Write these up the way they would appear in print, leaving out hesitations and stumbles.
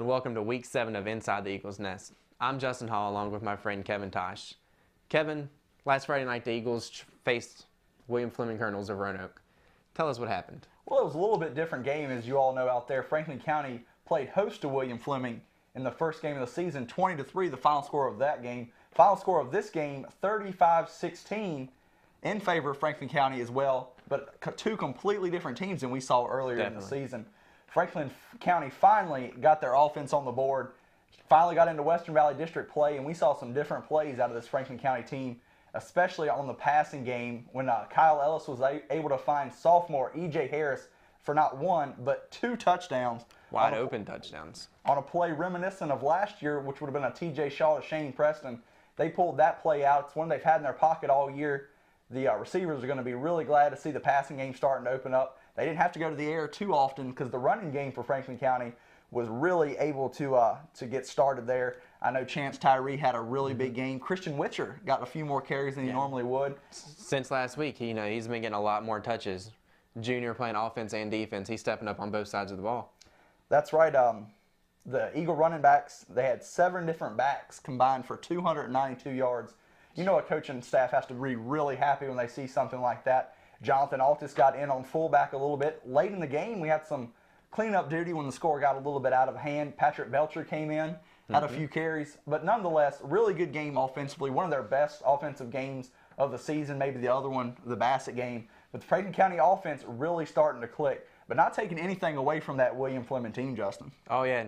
welcome to Week 7 of Inside the Eagles Nest. I'm Justin Hall along with my friend Kevin Tosh. Kevin, last Friday night the Eagles faced William Fleming Colonels of Roanoke. Tell us what happened. Well, it was a little bit different game, as you all know out there. Franklin County played host to William Fleming in the first game of the season, 20-3, the final score of that game. Final score of this game, 35-16 in favor of Franklin County as well, but two completely different teams than we saw earlier in the season. Franklin County finally got their offense on the board, finally got into Western Valley District play, and we saw some different plays out of this Franklin County team, especially on the passing game when Kyle Ellis was able to find sophomore E.J. Harris for not one, but two touchdowns. Wide open touchdowns. On a play reminiscent of last year, which would have been a T.J. Shaw to Shane Preston. They pulled that play out. It's one they've had in their pocket all year. The receivers are going to be really glad to see the passing game starting to open up. They didn't have to go to the air too often because the running game for Franklin County was really able to get started there. I know Chance Tyree had a really big game. Christian Witcher got a few more carries than he normally would. Since last week, he's been getting a lot more touches. Junior playing offense and defense. He's stepping up on both sides of the ball. That's right. The Eagle running backs, they had 7 different backs combined for 292 yards. You know a coaching staff has to be really happy when they see something like that. Jonathan Altis got in on fullback a little bit. Late in the game, we had some cleanup duty when the score got a little bit out of hand. Patrick Belcher came in, had a few carries, but nonetheless, really good game offensively. One of their best offensive games of the season, maybe the other one, the Bassett game. But the Franklin County offense really starting to click, but not taking anything away from that William Fleming team, Justin. Oh, yeah.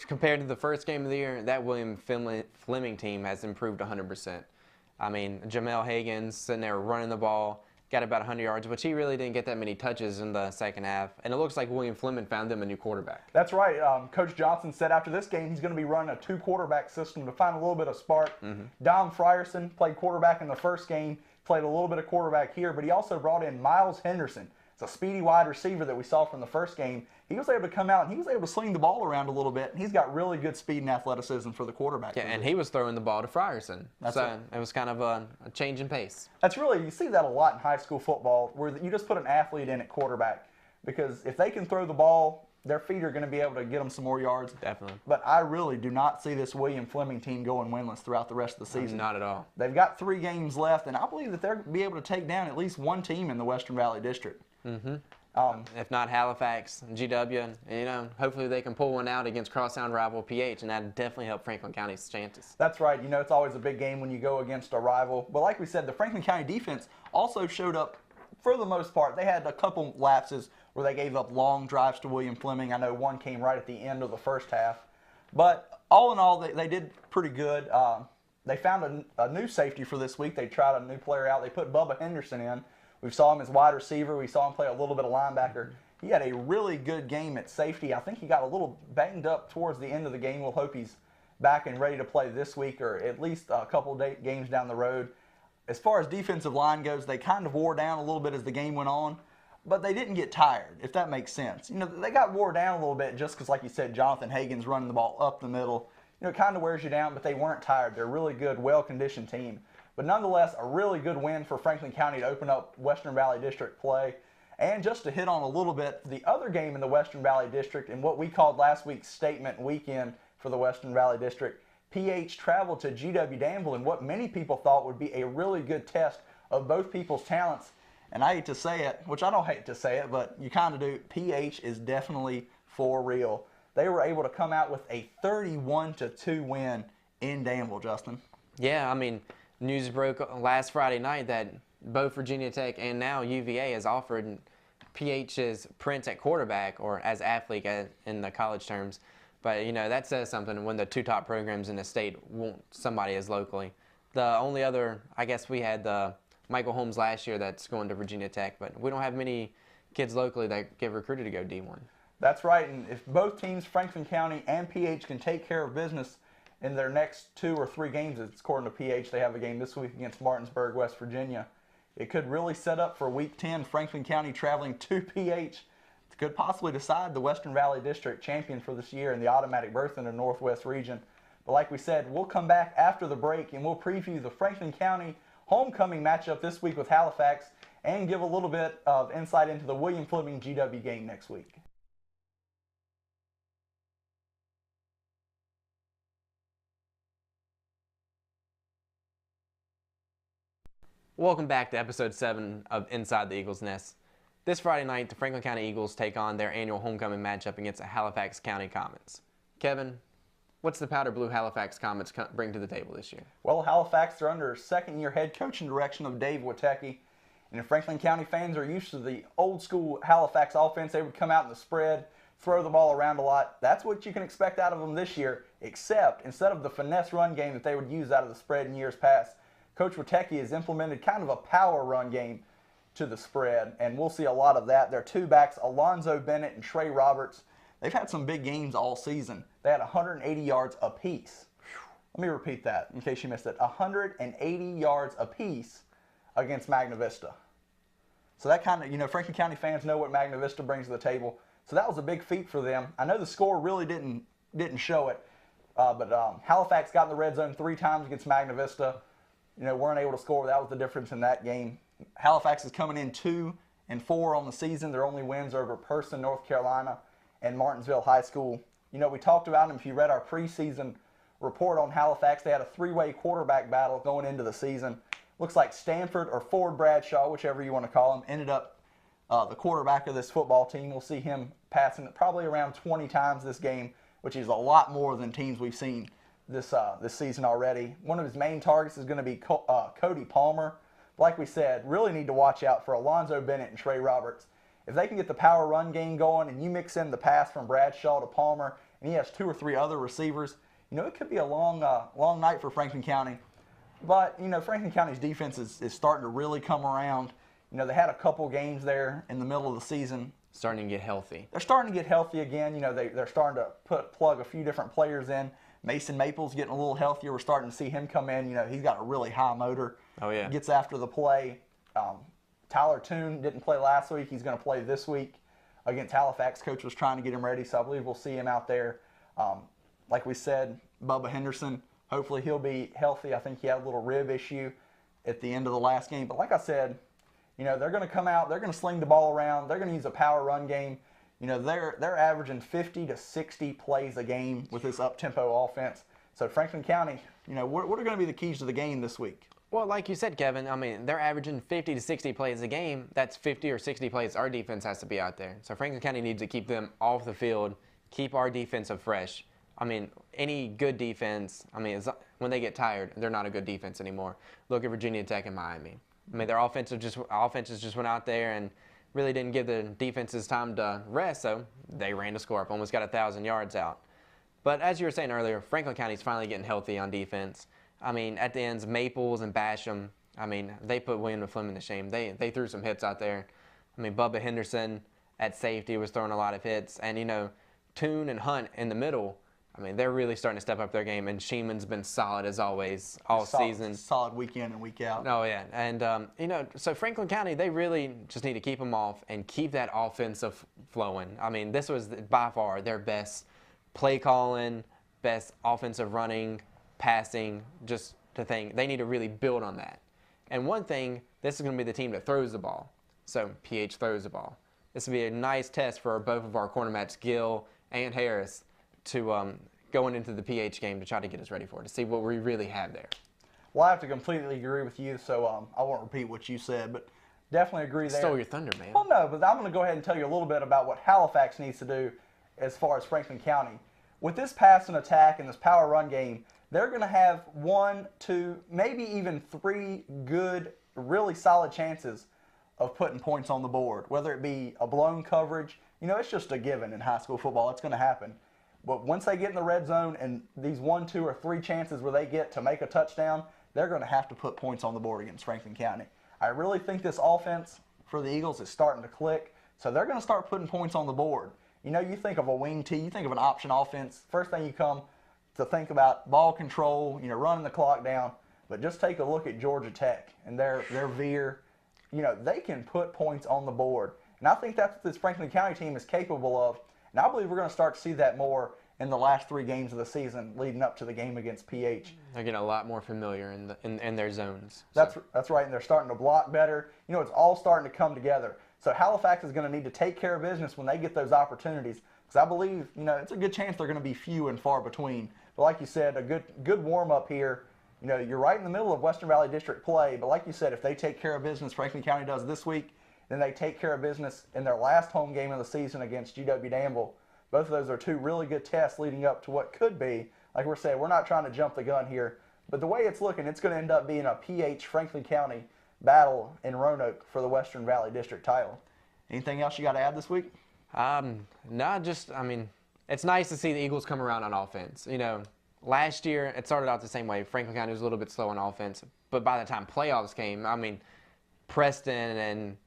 Compared to the first game of the year, that William Fleming team has improved 100%. I mean, Jamel Hagan's sitting there running the ball, got about 100 yards, but he really didn't get that many touches in the second half. And it looks like William Fleming found them a new quarterback. That's right. Coach Johnson said after this game he's going to be running a 2-quarterback system to find a little bit of spark. Dom Frierson played quarterback in the first game, played a little bit of quarterback here, but he also brought in Miles Henderson. It's a speedy wide receiver that we saw from the first game. He was able to come out and he was able to sling the ball around a little bit. He's got really good speed and athleticism for the quarterback. Yeah, and he was throwing the ball to Frierson. So it was kind of a change in pace. That's really, you see that a lot in high school football where you just put an athlete in at quarterback because if they can throw the ball, their feet are going to be able to get them some more yards. Definitely. But I really do not see this William Fleming team going winless throughout the rest of the season. Not at all. They've got 3 games left, and I believe that they'll be able to take down at least one team in the Western Valley District. If not Halifax, GW, and hopefully they can pull one out against crosstown rival PH, and that'd definitely help Franklin County's chances. That's right. It's always a big game when you go against a rival. But like we said, the Franklin County defense also showed up for the most part. They had a couple lapses where they gave up long drives to William Fleming. I know one came right at the end of the first half. But all in all, they did pretty good. They found a new safety for this week. They tried a new player out. They put Bubba Henderson in. We saw him as wide receiver. We saw him play a little bit of linebacker. He had a really good game at safety. I think he got a little banged up towards the end of the game. We'll hope he's back and ready to play this week or at least a couple games down the road. As far as defensive line goes, they kind of wore down a little bit as the game went on, but they didn't get tired, if that makes sense. They got wore down a little bit just because, like you said, Jonathan Hagan's running the ball up the middle. It kind of wears you down, but they weren't tired. They're a really good, well-conditioned team. But nonetheless, a really good win for Franklin County to open up Western Valley District play. And just to hit on a little bit, the other game in the Western Valley District and what we called last week's statement weekend for the Western Valley District, PH traveled to GW Danville in what many people thought would be a really good test of both people's talents. And I hate to say it, which I don't hate to say it, but you kind of do, PH is definitely for real. They were able to come out with a 31-2 win in Danville, Justin. Yeah, I mean, news broke last Friday night that both Virginia Tech and now UVA has offered PH's Prince at quarterback, or as athlete in the college terms. But, that says something when the 2 top programs in the state want somebody as locally. The only other, I guess we had the Michael Holmes last year that's going to Virginia Tech, but we don't have many kids locally that get recruited to go D1. That's right, and if both teams, Franklin County and PH, can take care of business in their next 2 or 3 games, according to PH, they have a game this week against Martinsburg, West Virginia. It could really set up for Week 10, Franklin County traveling to PH. It could possibly decide the Western Valley District champion for this year in the automatic berth in the Northwest region. But like we said, we'll come back after the break and we'll preview the Franklin County homecoming matchup this week with Halifax and give a little bit of insight into the William Fleming GW game next week. Welcome back to episode 7 of Inside the Eagles Nest. This Friday night, the Franklin County Eagles take on their annual homecoming matchup against the Halifax County Comets. Kevin, what's the powder blue Halifax Comets bring to the table this year? Well, Halifax are under second-year head coaching direction of Dave Witecki. And if Franklin County fans are used to the old-school Halifax offense, they would come out in the spread, throw the ball around a lot. That's what you can expect out of them this year, except instead of the finesse run game that they would use out of the spread in years past, Coach Witecki has implemented kind of a power run game to the spread, and we'll see a lot of that. Their two backs, Alonzo Bennett and Trey Roberts, they've had some big games all season. They had 180 yards apiece. Let me repeat that in case you missed it. 180 yards apiece against Magna Vista. So that kind of, Franklin County fans know what Magna Vista brings to the table. So that was a big feat for them. I know the score really didn't show it, but Halifax got in the red zone 3 times against Magna Vista. Weren't able to score. That was the difference in that game. Halifax is coming in 2-4 on the season. Their only wins are over Person, North Carolina, and Martinsville High School. We talked about them. If you read our preseason report on Halifax, they had a 3-way quarterback battle going into the season. Looks like Stanford or Ford Bradshaw, whichever you want to call him, ended up the quarterback of this football team. We'll see him passing probably around 20 times this game, which is a lot more than teams we've seen this season already. One of his main targets is going to be Cody Palmer. Like we said, really need to watch out for Alonzo Bennett and Trey Roberts. If they can get the power run game going and you mix in the pass from Bradshaw to Palmer and he has 2 or 3 other receivers, it could be a long night for Franklin County. But, Franklin County's defense is starting to really come around. They had a couple games there in the middle of the season. Starting to get healthy. They're starting to get healthy again. They're starting to plug a few different players in. Mason Maples getting a little healthier. We're starting to see him come in. He's got a really high motor. Oh, yeah. Gets after the play. Tyler Toon didn't play last week. He's going to play this week against Halifax. Coach was trying to get him ready, so I believe we'll see him out there. Like we said, Bubba Henderson, hopefully he'll be healthy. I think he had a little rib issue at the end of the last game. But like I said, they're going to come out. They're going to sling the ball around. They're going to use a power run game. They're averaging 50 to 60 plays a game with this up-tempo offense. So Franklin County, what are going to be the keys to the game this week? Well, like you said, Kevin, they're averaging 50 to 60 plays a game. That's 50 or 60 plays our defense has to be out there. So Franklin County needs to keep them off the field, keep our defense fresh. Any good defense, when they get tired, they're not a good defense anymore. Look at Virginia Tech and Miami. Their offenses just went out there and really didn't give the defenses time to rest, so they ran to score up, almost got 1,000 yards out. But as you were saying earlier, Franklin County's finally getting healthy on defense. At the ends, Maples and Basham, they put William Fleming to shame. They threw some hits out there. Bubba Henderson at safety was throwing a lot of hits. And, Toon and Hunt in the middle, they're really starting to step up their game. And Sheeman's been solid as always all season. Solid week in and week out. Oh, yeah. And, so Franklin County, they really just need to keep them off and keep that offensive flowing. This was by far their best play calling, best offensive running, passing, just the thing. They need to really build on that. And one thing, this is going to be the team that throws the ball. So PH throws the ball. This will be a nice test for both of our cornerbacks, Gill and Harris, to going into the PH game to try to get us ready for it, to see what we really have there. Well, I have to completely agree with you, so I won't repeat what you said, but definitely agree there. Stole your thunder, man. Well, no, but I'm going to go ahead and tell you a little bit about what Halifax needs to do as far as Franklin County. With this pass and attack and this power run game, they're going to have 1, 2, maybe even 3 good, really solid chances of putting points on the board, whether it be a blown coverage. It's just a given in high school football. It's going to happen. But once they get in the red zone and these 1, 2, or 3 chances where they get to make a touchdown, they're going to have to put points on the board against Franklin County. I really think this offense for the Eagles is starting to click, so they're going to start putting points on the board. You think of a wing T, you think of an option offense, first thing you come to think about ball control, running the clock down. But just take a look at Georgia Tech and their veer. They can put points on the board. And I think that's what this Franklin County team is capable of. And I believe we're going to start to see that more in the last 3 games of the season leading up to the game against PH. They're getting a lot more familiar in their zones. That's right, and they're starting to block better. It's all starting to come together. So Halifax is going to need to take care of business when they get those opportunities, because I believe it's a good chance they're going to be few and far between. But like you said, a good warm up here You know, you're right in the middle of Western Valley District play, but like you said, if they take care of business, Franklin County does this week, then they take care of business in their last home game of the season against GW Danville. Both of those are two really good tests leading up to what could be, like we're saying, we're not trying to jump the gun here, but the way it's looking, it's going to end up being a PH Franklin County battle in Roanoke for the Western Valley District title. Anything else you got to add this week? It's nice to see the Eagles come around on offense. You know, last year it started out the same way. Franklin County was a little bit slow on offense, but by the time playoffs came, Preston and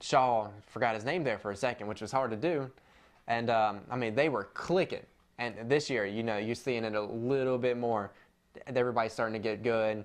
Shaw, forgot his name there for a second, which was hard to do, and they were clicking. And this year, you know, you're seeing it a little bit more. Everybody's starting to get good,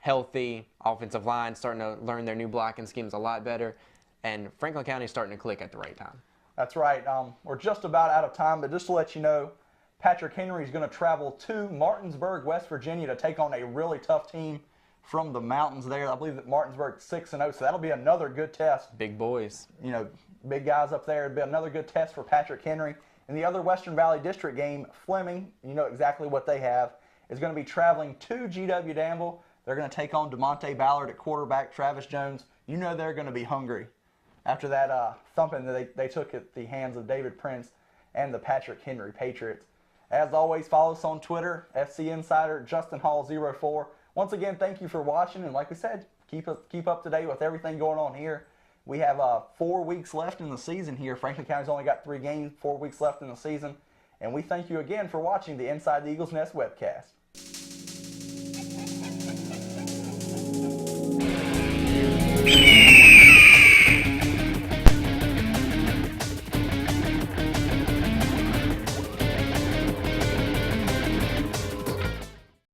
healthy, offensive line starting to learn their new blocking schemes a lot better, and Franklin County's starting to click at the right time. That's right. We're just about out of time, but just to let you know, Patrick Henry is going to travel to Martinsburg, West Virginia to take on a really tough team from the mountains there. I believe that Martinsburg's 6-0, so that'll be another good test. Big boys. You know, big guys up there. It'll be another good test for Patrick Henry. In the other Western Valley District game, Fleming, you know exactly what they have, is going to be traveling to GW Danville. They're going to take on DeMonte Ballard at quarterback, Travis Jones. You know they're going to be hungry after that thumping that they took at the hands of David Prince and the Patrick Henry Patriots. As always, follow us on Twitter, FC Insider, Justin Hall 04. Once again, thank you for watching, and like we said, keep up to date with everything going on here. We have 4 weeks left in the season here. Franklin County's only got 3 games, 4 weeks left in the season, and we thank you again for watching the Inside the Eagles Nest webcast.